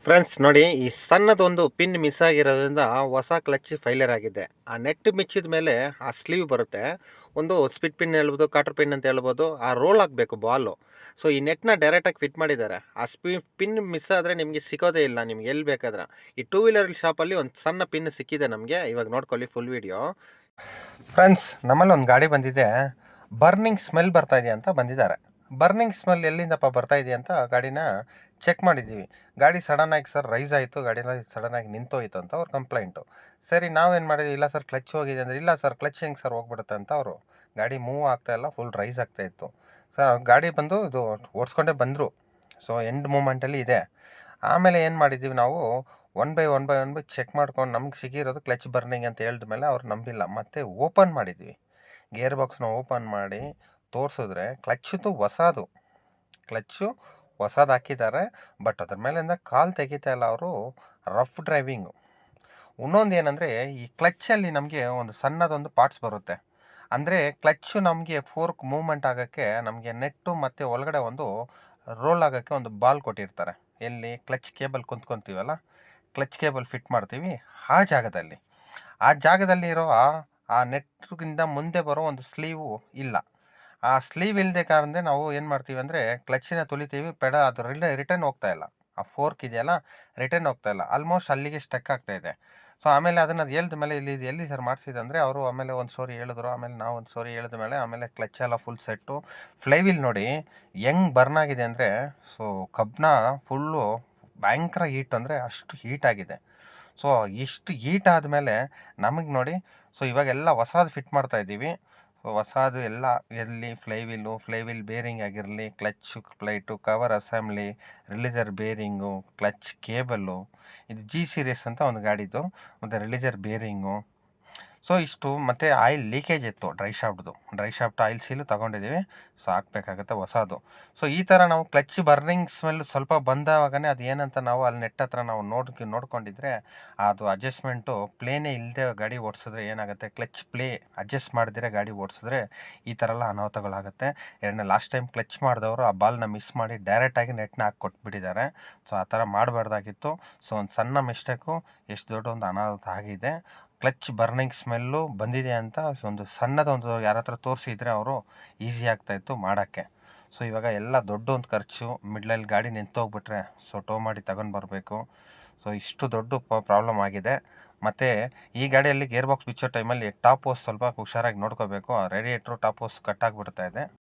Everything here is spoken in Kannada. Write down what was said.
ಫ್ರೆಂಡ್ಸ್ ನೋಡಿ, ಈ ಸಣ್ಣದೊಂದು ಪಿನ್ ಮಿಸ್ ಆಗಿರೋದ್ರಿಂದ ಹೊಸ ಕ್ಲಚ್ ಫೈಲಿಯರ್ ಆಗಿದೆ. ಆ ನೆಟ್ ಬಿಚ್ಚಿದ ಮೇಲೆ ಆ ಸ್ಲೀವ್ ಬರುತ್ತೆ. ಒಂದು ಸ್ಪಿಟ್ ಪಿನ್ ಹೇಳ್ಬೋದು, ಕಾಟರ್ ಪಿನ್ ಅಂತ ಹೇಳ್ಬೋದು. ಆ ರೋಲ್ ಆಗಬೇಕು ಬಾಲು. ಸೊ ಈ ನೆಟ್‌ನ ಡೈರೆಕ್ಟಾಗಿ ಫಿಟ್ ಮಾಡಿದ್ದಾರೆ. ಆ ಪಿನ್ ಮಿಸ್ ಆದರೆ ನಿಮಗೆ ಸಿಗೋದೇ ಇಲ್ಲ, ನಿಮ್ಗೆ ಎಲ್ಲಿ ಬೇಕಾದ್ರೆ. ಈ ಟೂ ವೀಲರ್ ಶಾಪಲ್ಲಿ ಒಂದು ಸಣ್ಣ ಪಿನ್ ಸಿಕ್ಕಿದೆ ನಮಗೆ. ಇವಾಗ ನೋಡ್ಕೊಳ್ಳಿ ಫುಲ್ ವಿಡಿಯೋ. ಫ್ರೆಂಡ್ಸ್, ನಮ್ಮಲ್ಲಿ ಒಂದು ಗಾಡಿ ಬಂದಿದೆ. ಬರ್ನಿಂಗ್ ಸ್ಮೆಲ್ ಬರ್ತಾ ಇದೆ ಅಂತ ಬಂದಿದ್ದಾರೆ. ಬರ್ನಿಂಗ್ ಸ್ಮೆಲ್ ಎಲ್ಲಿಂದಪ್ಪ ಬರ್ತಾ ಇದೆ ಅಂತ ಗಾಡಿನ ಚೆಕ್ ಮಾಡಿದ್ದೀವಿ. ಗಾಡಿ ಸಡನ್ನಾಗಿ ಸರ್ ರೈಸ್ ಆಯಿತು, ಗಾಡಿನ ಸಡನ್ನಾಗಿ ನಿಂತೋಯ್ತು ಅಂತ ಅವ್ರ ಕಂಪ್ಲೇಂಟು. ಸರಿ, ನಾವೇನು ಮಾಡಿದ್ವಿ, ಇಲ್ಲ ಸರ್ ಕ್ಲಚ್ ಹೋಗಿದೆ ಅಂದರೆ, ಇಲ್ಲ ಸರ್ ಕ್ಲಚ್ ಹೆಂಗೆ ಸರ್ ಹೋಗ್ಬಿಡುತ್ತೆ ಅಂತ ಅವರು. ಗಾಡಿ ಮೂವ್ ಆಗ್ತಾ ಇಲ್ಲ, ಫುಲ್ ರೈಸ್ ಆಗ್ತಾ ಇತ್ತು. ಸರ್ ಗಾಡಿ ಬಂದು ಇದು ಓಡಿಸ್ಕೊಂಡೇ ಬಂದರು. ಸೊ ಎಂಡ್ ಮೂಮೆಂಟಲ್ಲಿ ಇದೆ. ಆಮೇಲೆ ಏನು ಮಾಡಿದ್ದೀವಿ ನಾವು, ಒನ್ ಬೈ ಚೆಕ್ ಮಾಡ್ಕೊಂಡು ನಮ್ಗೆ ಸಿಗಿರೋದು ಕ್ಲಚ್ ಬರ್ನಿಂಗ್ ಅಂತ ಹೇಳಿದ ಮೇಲೆ ಅವ್ರು ನಂಬಿಲ್ಲ. ಮತ್ತೆ ಓಪನ್ ಮಾಡಿದ್ವಿ. ಗೇರ್ ಬಾಕ್ಸ್ನ ಓಪನ್ ಮಾಡಿ ತೋರಿಸಿದ್ರೆ ಕ್ಲಚ್ಚು ಹೊಸದು ಹಾಕಿದ್ದಾರೆ. ಬಟ್ ಅದ್ರ ಮೇಲಿಂದ ಕಾಲು ತೆಗಿತಾ ಇಲ್ಲ ಅವರು. Rough driving. ಇನ್ನೊಂದು ಏನಂದರೆ, ಈ ಕ್ಲಚ್ಚಲ್ಲಿ ನಮಗೆ ಒಂದು ಸಣ್ಣದೊಂದು ಪಾರ್ಟ್ಸ್ ಬರುತ್ತೆ. ಅಂದರೆ ಕ್ಲಚ್ಚು ನಮಗೆ ಫೋರ್ಕ್ ಮೂವ್ಮೆಂಟ್ ಆಗೋಕ್ಕೆ ನಮಗೆ ನೆಟ್ಟು ಮತ್ತು ಒಳಗಡೆ ಒಂದು ರೋಲ್ ಆಗೋಕ್ಕೆ ಒಂದು ಬಾಲ್ ಕೊಟ್ಟಿರ್ತಾರೆ. ಎಲ್ಲಿ ಕ್ಲಚ್ ಕೇಬಲ್ ಕುಂತ್ಕೊತೀವಲ್ಲ, ಕ್ಲಚ್ ಕೇಬಲ್ ಫಿಟ್ ಮಾಡ್ತೀವಿ ಆ ಜಾಗದಲ್ಲಿರೋ ಆ ನೆಟ್ಗಿಂತ ಮುಂದೆ ಬರೋ ಒಂದು ಸ್ಲೀವು ಇಲ್ಲ. ಆ ಸ್ಲೀವ್ ಇಲ್ಲದೆ ಕಾರಣದಿಂದ ನಾವು ಏನು ಮಾಡ್ತೀವಿ ಅಂದರೆ, ಕ್ಲಚ್ಚಿನ ತುಳಿತೀವಿ, ಅದು ರಿಟರ್ನ್ ಹೋಗ್ತಾ ಇಲ್ಲ. ಆ ಫೋರ್ಕ್ ಇದೆಯಲ್ಲ, ರಿಟರ್ನ್ ಹೋಗ್ತಾ ಇಲ್ಲ. ಆಲ್ಮೋಸ್ಟ್ ಅಲ್ಲಿಗೆ ಸ್ಟಕ್ ಆಗ್ತಾ ಇದೆ. ಸೊ ಆಮೇಲೆ ಅದನ್ನು ಹೇಳಿದ ಮೇಲೆ, ಇದು ಎಲ್ಲಿ ಸರ್ ಮಾಡಿಸಿದಂದರೆ, ಅವರು ಆಮೇಲೆ ಒಂದು ಸ್ಟೋರಿ ಹೇಳಿದ್ರು. ಆಮೇಲೆ ನಾವು ಒಂದು ಸ್ಟೋರಿ ಹೇಳಿದ ಮೇಲೆ ಆಮೇಲೆ ಕ್ಲಚ್ ಎಲ್ಲ ಫುಲ್ ಸೆಟ್ಟು. ಫ್ಲೈವೀಲ್ ನೋಡಿ ಹೆಂಗೆ ಬರ್ನ್ ಆಗಿದೆ ಅಂದರೆ, ಸೊ ಕಬ್ಬಿಣ ಫುಲ್ಲು ಭಯಂಕರ ಹೀಟ್, ಅಂದರೆ ಅಷ್ಟು ಹೀಟ್ ಆಗಿದೆ. ಸೊ ಇಷ್ಟು ಹೀಟ್ ಆದಮೇಲೆ ನಮಗೆ ನೋಡಿ, ಸೊ ಇವಾಗೆಲ್ಲ ಹೊಸದು ಫಿಟ್ ಮಾಡ್ತಾ ಇದ್ದೀವಿ. ಸೊ ಹೊಸದು ಎಲ್ಲ, ಎಲ್ಲಿ ಫ್ಲೈವೀಲ್ ಬೇರಿಂಗ್ ಆಗಿರಲಿ, clutch plate, cover assembly, releaser bearing, clutch cable. ಇದು ಜಿ ಸೀರೀಸ್ ಅಂತ ಒಂದು ಗಾಡಿದು. ಮತ್ತು ರಿಲೀಜರ್ ಬೇರಿಂಗು. ಸೊ ಇಷ್ಟು, ಮತ್ತು ಆಯಿಲ್ ಲೀಕೇಜ್ ಇತ್ತು ಡ್ರೈ ಶಾಫ್ಟ್ ಆಯಿಲ್ ಸೀಲು ತೊಗೊಂಡಿದ್ದೀವಿ. ಸೊ ಹಾಕ್ಬೇಕಾಗತ್ತೆ ಹೊಸದು. ಸೊ ಈ ಥರ ನಾವು ಕ್ಲಚ್ ಬರ್ನಿಂಗ್ ಸ್ಮೆಲ್ ಸ್ವಲ್ಪ ಬಂದಾಗಲೇ ಅದು ಏನಂತ ನಾವು ಅಲ್ಲಿ ನೆಟ್ ಹತ್ರ ನಾವು ನೋಡ್ಕೊಂಡಿದ್ರೆ, ಅದು ಅಡ್ಜಸ್ಟ್ಮೆಂಟು ಪ್ಲೇನೇ ಇಲ್ಲದೆ ಗಾಡಿ ಓಡಿಸಿದ್ರೆ ಏನಾಗುತ್ತೆ, ಕ್ಲಚ್ ಪ್ಲೇ ಅಡ್ಜಸ್ಟ್ ಮಾಡಿದ್ರೆ ಗಾಡಿ ಓಡಿಸಿದ್ರೆ ಈ ಥರ ಎಲ್ಲ ಅನಾಹುತಗಳಾಗುತ್ತೆ. ಲಾಸ್ಟ್ ಟೈಮ್ ಕ್ಲಚ್ ಮಾಡಿದವರು ಆ ಬಾಲ್ನ ಮಿಸ್ ಮಾಡಿ ಡೈರೆಕ್ಟಾಗಿ ನೆಟ್ನ ಹಾಕಿ ಕೊಟ್ಬಿಟ್ಟಿದ್ದಾರೆ. ಸೊ ಆ ಥರ ಮಾಡಬಾರ್ದಾಗಿತ್ತು. ಸೊ ಒಂದು ಸಣ್ಣ ಮಿಸ್ಟೇಕು ಎಷ್ಟು ದೊಡ್ಡ ಒಂದು ಅನಾಹುತ ಆಗಿದೆ. ಕ್ಲಚ್ ಬರ್ನಿಂಗ್ ಸ್ಮೆಲ್ಲು ಬಂದಿದೆ ಅಂತ ಒಂದು ಸಣ್ಣದೊಂದು ಯಾರ ಹತ್ರ ತೋರಿಸಿದ್ರೆ ಅವರು ಈಸಿ ಆಗ್ತಾಯಿತ್ತು ಮಾಡೋಕ್ಕೆ. ಸೊ ಇವಾಗ ಎಲ್ಲ ದೊಡ್ಡ ಒಂದು ಖರ್ಚು. ಮಿಡ್ಲಲ್ಲಿ ಗಾಡಿ ನಿಂತೋಗ್ಬಿಟ್ರೆ ಸೊ ಟೋ ಮಾಡಿ ತಗೊಂಡು ಬರಬೇಕು. ಸೊ ಇಷ್ಟು ದೊಡ್ಡ ಪ್ರಾಬ್ಲಮ್ ಆಗಿದೆ. ಮತ್ತು ಈ ಗಾಡಿಯಲ್ಲಿ ಗೇರ್ ಬಾಕ್ಸ್ ಬಿಚ್ಚೋ ಟೈಮಲ್ಲಿ ಟಾಪ್ ಹೋಸ್ ಸ್ವಲ್ಪ ಹುಷಾರಾಗಿ ನೋಡ್ಕೋಬೇಕು. ರೇಡಿಯೇಟ್ರು ಟಾಪ್ ಹೋಸ್ ಕಟ್ ಆಗಿಬಿಡ್ತಾ ಇದೆ.